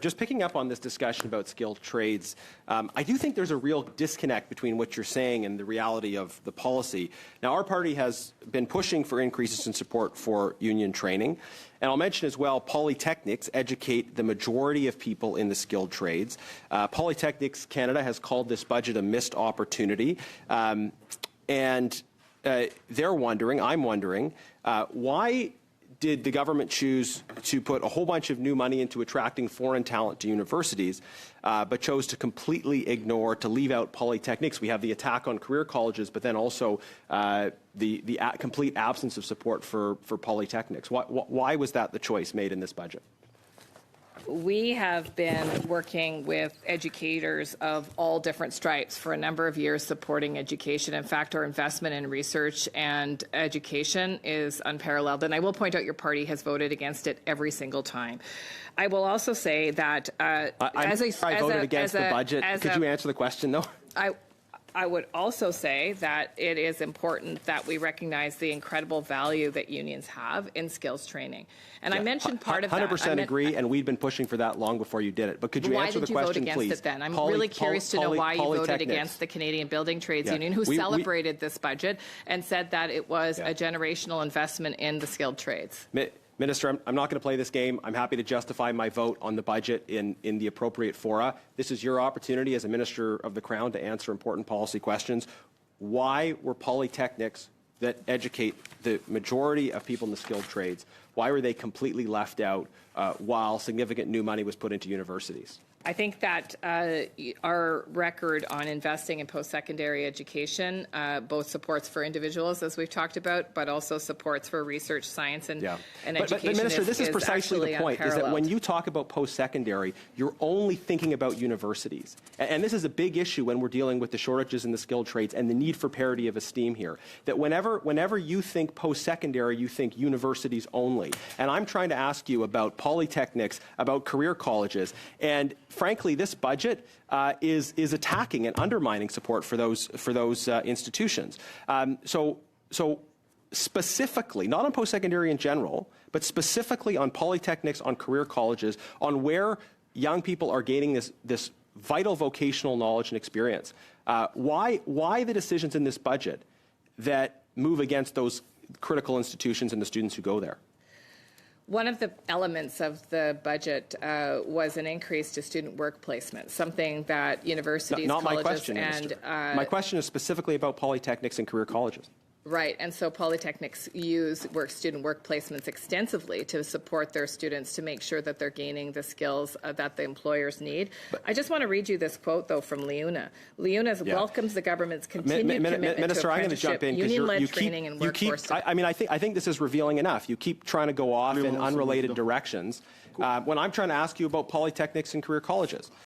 Just picking up on this discussion about skilled trades, I do think there's a real disconnect between what you're saying and the reality of the policy. Now, our party has been pushing for increases in support for union training. And I'll mention as well, Polytechnics educate the majority of people in the skilled trades. Polytechnics Canada has called this budget a missed opportunity. They're wondering, I'm wondering, why did the government choose to put a whole bunch of new money into attracting foreign talent to universities, but chose to completely ignore, to leave out polytechnics? We have the attack on career colleges, but then also the complete absence of support for polytechnics. Why was that the choice made in this budget? We have been working with educators of all different stripes for a number of years supporting education. In fact, our investment in research and education is unparalleled. And I will point out your party has voted against it every single time. I will also say that I voted against the budget. Could you answer the question, though? I would also say that it is important that we recognize the incredible value that unions have in skills training. And I mentioned part of that. 100% agree, and we'd been pushing for that long before you did it. But could you answer the question, please? Why did you vote against it then? I'm really curious to know why you voted against the Canadian Building Trades Union, who celebrated this budget and said that it was a generational investment in the skilled trades. Minister, I'm not going to play this game. I'm happy to justify my vote on the budget in the appropriate fora. This is your opportunity as a Minister of the Crown to answer important policy questions. Why were polytechnics that educate the majority of people in the skilled trades, why were they completely left out while significant new money was put into universities? I think that our record on investing in post-secondary education both supports for individuals, as we've talked about, but also supports for research, science, and education. But Minister, this is precisely the point, is that when you talk about post-secondary, you're only thinking about universities. And this is a big issue when we're dealing with the shortages in the skilled trades and the need for parity of esteem here. That whenever you think post-secondary, you think universities only. And I'm trying to ask you about polytechnics, about career colleges, and frankly, this budget is attacking and undermining support for those institutions. So specifically, not on post-secondary in general, but specifically on polytechnics, on career colleges, on where young people are gaining this vital vocational knowledge and experience. Why the decisions in this budget that move against those critical institutions and the students who go there? One of the elements of the budget was an increase to student work placement, something that universities, not colleges, my question, and my question is specifically about polytechnics and career colleges. Right, and so polytechnics use student work placements extensively to support their students to make sure that they're gaining the skills that the employers need. I just want to read you this quote, though, from Leuna. Leuna welcomes the government's continued commitment Minister, to I'm going to jump in union-led training and workforce. I think this is revealing enough. You keep trying to go off in unrelated directions when I'm trying to ask you about polytechnics and career colleges.